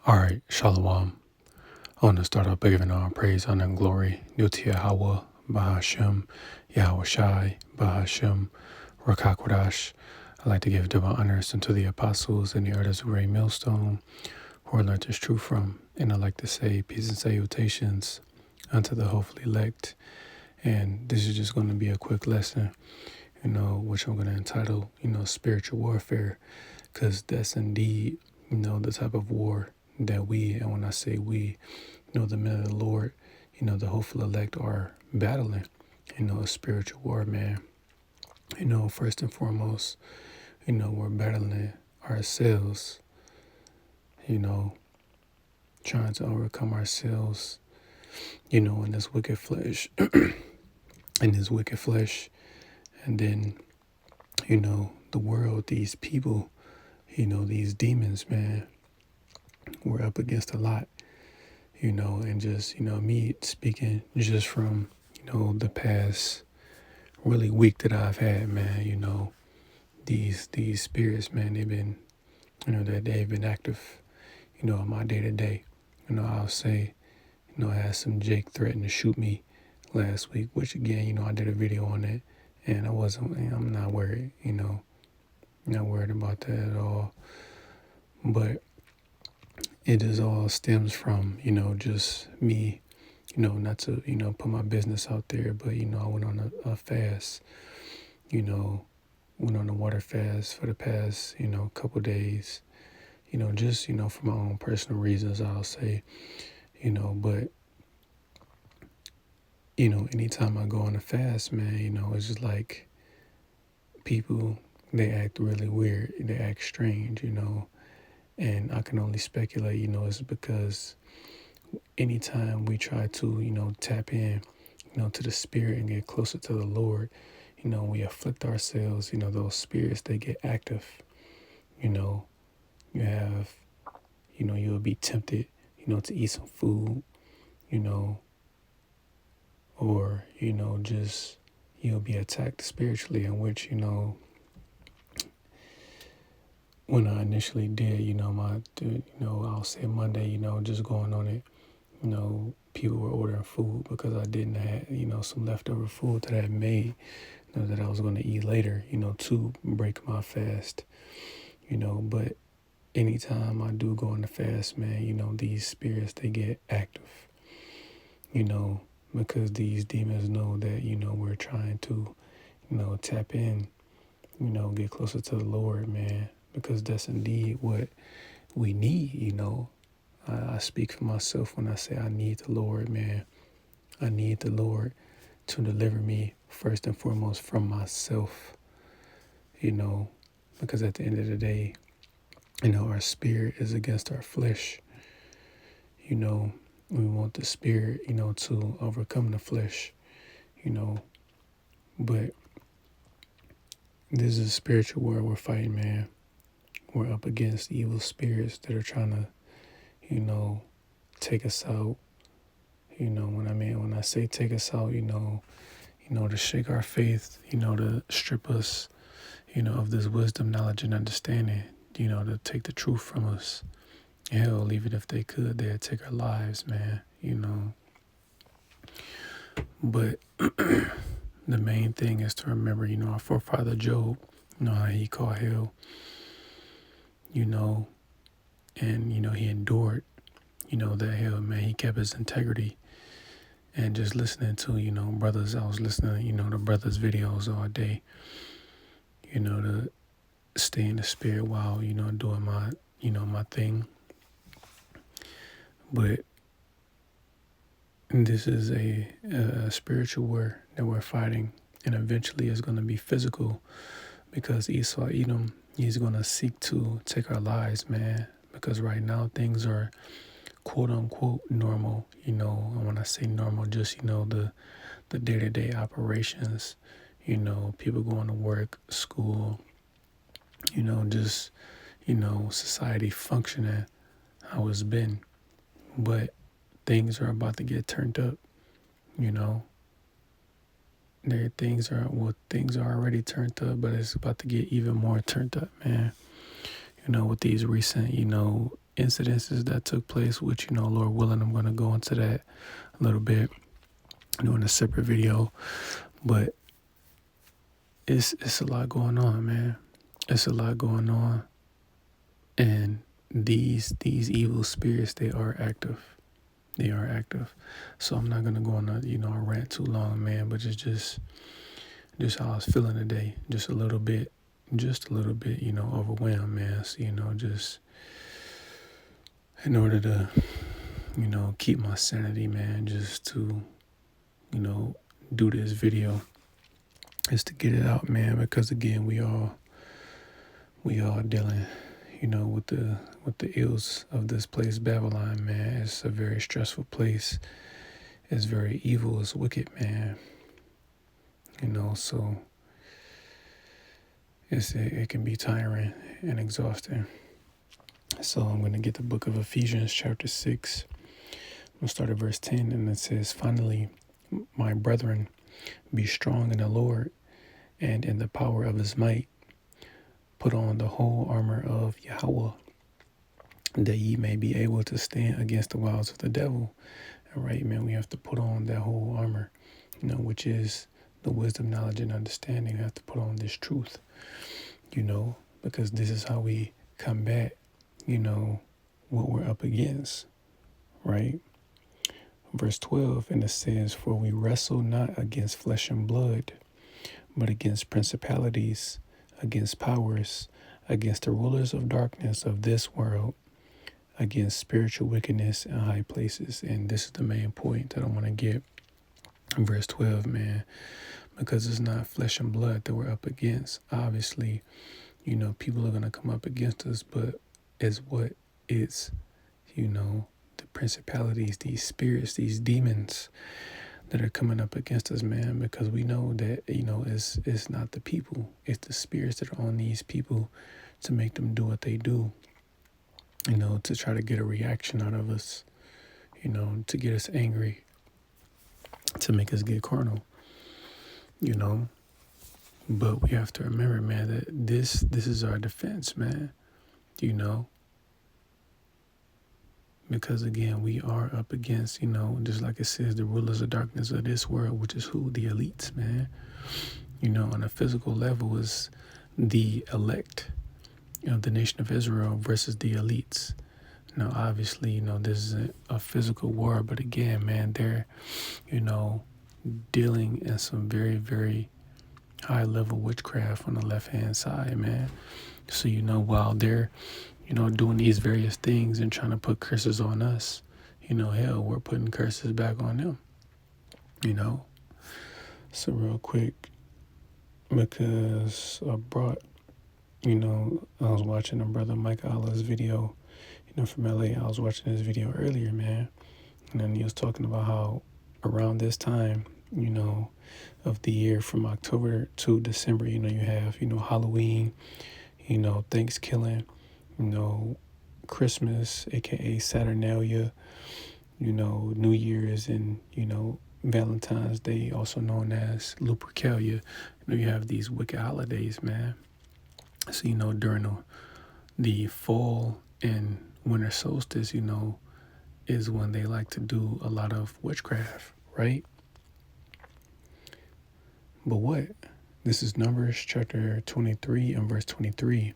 All right, Shalom. I want to start off by giving all praise, honor, and glory due to Yahweh, Bahashem, Yahweh Shai, Bahashem, Rakakwadash. I'd like to give divine honors unto the apostles and the elders of Great Millstone, who I learned this truth from. And I'd like to say peace and salutations unto the hopefully elect. And this is just going to be a quick lesson, which I'm going to entitle, spiritual warfare, because that's indeed, the type of war that we, and when I say we, the men of the Lord, the hopeful elect are battling, a spiritual war, man. First and foremost, we're battling ourselves, trying to overcome ourselves, in this wicked flesh, And then, the world, these people, these demons, man, we're up against a lot, and just, me speaking just from, the past really week that I've had, man, these spirits, man, they've been, they've been active, in my day to day. I'll say, I had some Jake threaten to shoot me last week, which again, I did a video on it, and I'm not worried, not worried about that at all. But it just all stems from, just me, not to, put my business out there, but, I went on a fast, went on a water fast for the past, couple days, just, for my own personal reasons, I'll say, but, anytime I go on a fast, man, it's just like people, they act really weird, they act strange, and I can only speculate, it's because anytime we try to, tap in, to the spirit and get closer to the Lord, we afflict ourselves, those spirits, they get active, you have, you'll be tempted, to eat some food, or, just, you'll be attacked spiritually, in which, when I initially did, I'll say Monday, just going on it, people were ordering food because I didn't have, some leftover food that I had made, that I was going to eat later, to break my fast, but anytime I do go on the fast, man, these spirits, they get active, because these demons know that, we're trying to, tap in, get closer to the Lord, man, because that's indeed what we need, I speak for myself when I say I need the Lord, man. I need the Lord to deliver me first and foremost from myself, because at the end of the day, our spirit is against our flesh. We want the spirit, to overcome the flesh, but this is a spiritual war we're fighting, man. We're up against evil spirits that are trying to, take us out. When I say take us out, to shake our faith, to strip us, of this wisdom, knowledge, and understanding, to take the truth from us. Hell, even if they could, they'd take our lives, man, But the main thing is to remember, our forefather Job, how he called hell, and, he endured, that hell, man. He kept his integrity. And just listening to, brothers, I was listening, to brothers' videos all day, to stay in the spirit while, doing my, my thing. But this is a spiritual war that we're fighting, and eventually it's going to be physical, because Esau, Edom, he's going to seek to take our lives, man, because right now things are quote unquote normal, and when I say normal, just, the day-to-day operations, people going to work, school, just, society functioning how it's been. But things are about to get turned up, things are already turned up, but it's about to get even more turned up, man. With these recent, incidences that took place, which, Lord willing, I'm going to go into that a little bit, doing a separate video. But it's a lot going on, man. It's a lot going on. And these evil spirits, they are active. They are active. So I'm not going to go on a rant too long, man, but it's just how I was feeling today. Just a little bit, overwhelmed, man. So, just in order to, keep my sanity, man, just to, do this video is to get it out, man, because again, we all dealing, with the ills of this place, Babylon, man. It's a very stressful place. It's very evil. It's wicked, man. So it can be tiring and exhausting. So I'm going to get the book of Ephesians chapter 6. I'm going to start at verse 10, and it says, "Finally, my brethren, be strong in the Lord and in the power of his might. Put on the whole armor of Yahweh, that ye may be able to stand against the wiles of the devil." All right, man, we have to put on that whole armor, which is the wisdom, knowledge, and understanding. We have to put on this truth, because this is how we combat, what we're up against, right? Verse 12, and it says, "For we wrestle not against flesh and blood, but against principalities, against powers, against the rulers of darkness of this world, against spiritual wickedness in high places." And this is the main point that I want to get in verse 12, man, because it's not flesh and blood that we're up against. Obviously, people are going to come up against us, but it's the principalities, these spirits, these demons that are coming up against us, man, because we know that, it's not the people, it's the spirits that are on these people to make them do what they do, to try to get a reaction out of us, to get us angry, to make us get carnal, But we have to remember, man, that this is our defense, man, because again, we are up against, just like it says, the rulers of darkness of this world, which is who? The elites, man. On a physical level is the elect, the nation of Israel versus the elites. Now, obviously, this isn't a physical war, but again, man, they're, dealing in some very, very high level witchcraft on the left hand side, man. So, while they're, doing these various things and trying to put curses on us, hell, we're putting curses back on them, So real quick, because I brought, I was watching a brother Mike Allah's video, from LA. I was watching his video earlier, man. And then he was talking about how around this time, of the year from October to December, you have, Halloween, Thanksgiving, Christmas, aka Saturnalia, New Year's, and, Valentine's Day, also known as Lupercalia. You have these wicked holidays, man. So, during the fall and winter solstice, is when they like to do a lot of witchcraft, right? But what? This is Numbers chapter 23 and verse 23.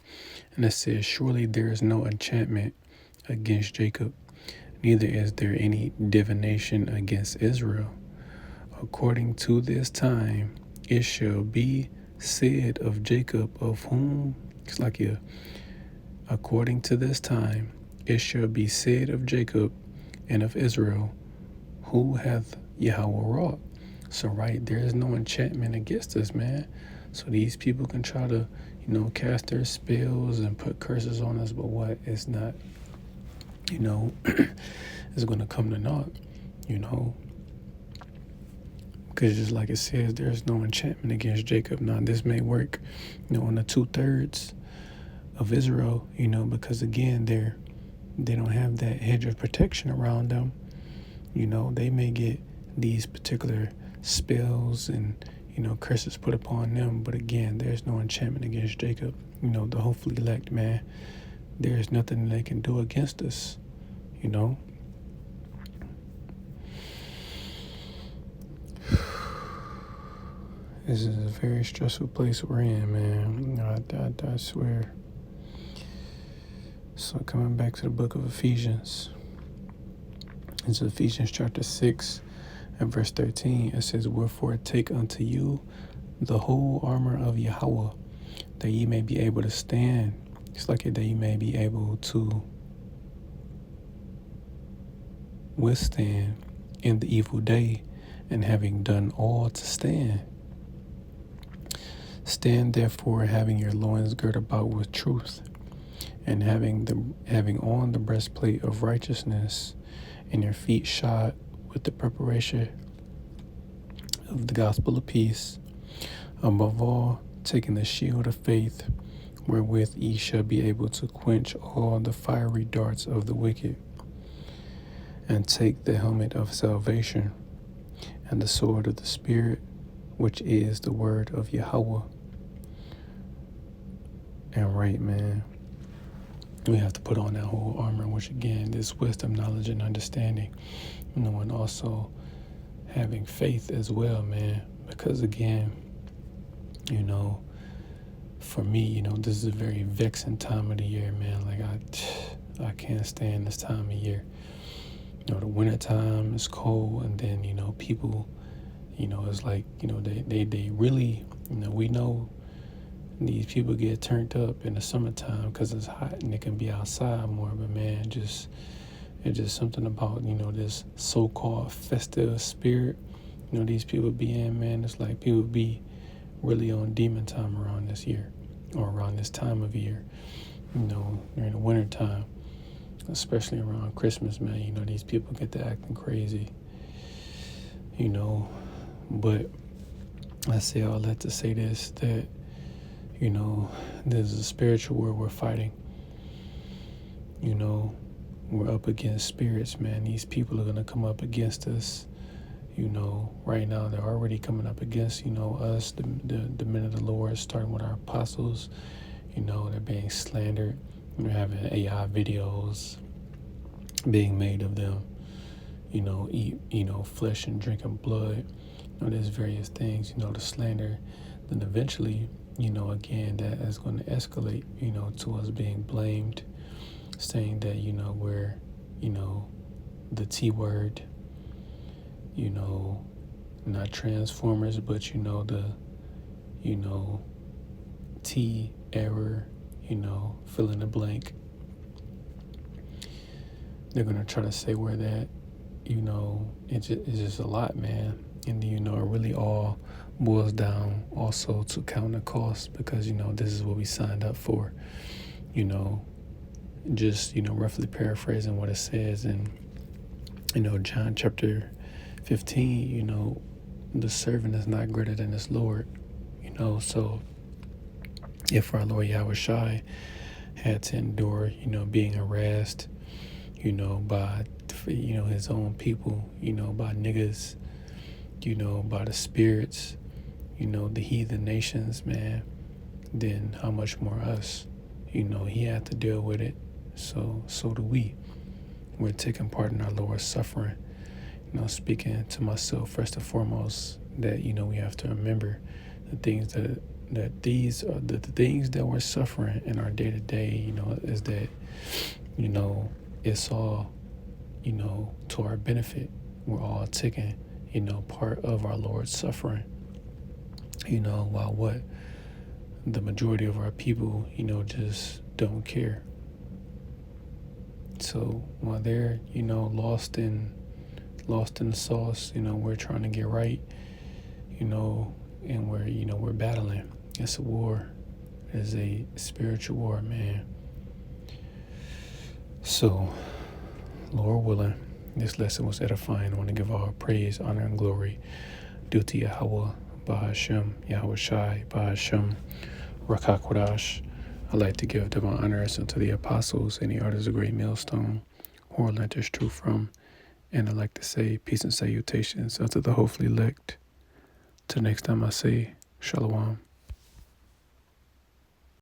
And it says, "Surely there is no enchantment against Jacob, neither is there any divination against Israel. According to this time, it shall be said of Jacob, of whom," it's like according to this time, it shall be said of Jacob and of Israel, who hath Yahweh wrought. So, right, there is no enchantment against us, man. So these people can try to, cast their spells and put curses on us, but what? It's not, it's going to come to naught, Because just like it says, there's no enchantment against Jacob. Now, this may work, on the 2/3 of Israel, because again, they don't have that hedge of protection around them. They may get these particular spells and, curses put upon them. But again, there's no enchantment against Jacob, the hopefully elect, man. there's nothing they can do against us, you know. This is a very stressful place we're in, man. I swear. So coming back to the book of Ephesians. It's Ephesians chapter 6 and verse 13. It says, "Wherefore take unto you the whole armor of Yahweh, that ye may be able to stand." It's like that you may be able to withstand in the evil day, and having done all to stand. Stand therefore, having your loins girt about with truth, and having on the breastplate of righteousness, and your feet shod with the preparation of the gospel of peace. Above all, taking the shield of faith, wherewith ye shall be able to quench all the fiery darts of the wicked, and take the helmet of salvation, and the sword of the Spirit, which is the word of Yahweh. And right, man, we have to put on that whole armor, which again is wisdom, knowledge, and understanding, and also having faith as well, man, because again, for me, this is a very vexing time of the year, man. Like I can't stand this time of year. The winter time is cold, and then, people, it's like, they really, we know these people get turned up in the summertime because it's hot and they can be outside more, but man, it's just something about, this so-called festive spirit, these people be in, man. It's like people be really on demon time around this year, or around this time of year, during the winter time, especially around Christmas, man. These people get to acting crazy, but I say all that to say this, that, there's a spiritual war we're fighting. We're up against spirits, man. These people are going to come up against us. Right now they're already coming up against, us, the men of the Lord, starting with our apostles. They're being slandered. They're having AI videos being made of them, eat, flesh and drinking blood. There's various things, the slander. Then eventually, again, that is going to escalate, to us being blamed, saying that, we're, the T word, not Transformers, but, the, T error, fill in the blank. They're going to try to say where that, it's just a lot, man. And, it really all boils down also to count the cost, because, this is what we signed up for, just, roughly paraphrasing what it says in, John chapter 15, the servant is not greater than his Lord, so if our Lord Yahushua had to endure, being harassed, by, his own people, by niggas, by the spirits, the heathen nations, man, then how much more us? He had to deal with it. So do we. We're taking part in our Lord's suffering. Speaking to myself first and foremost, that, we have to remember the things that these are the things that we're suffering in our day to day, is that, it's all, to our benefit. We're all taking, part of our Lord's suffering. While what the majority of our people, just don't care. So while they're, lost in the sauce, we're trying to get right, and we're battling. It's a war. It's a spiritual war, man. So, Lord willing, this lesson was edifying. I want to give all praise, honor, and glory due to Yahweh, Bahashem, Yahweh Shai, Bahashem, Rakakwadash. I'd like to give divine honors unto the apostles and the artists of great millstone, who are lent us truth from. And I'd like to say peace and salutations unto the hopefully elect. Till next time I say, Shalom.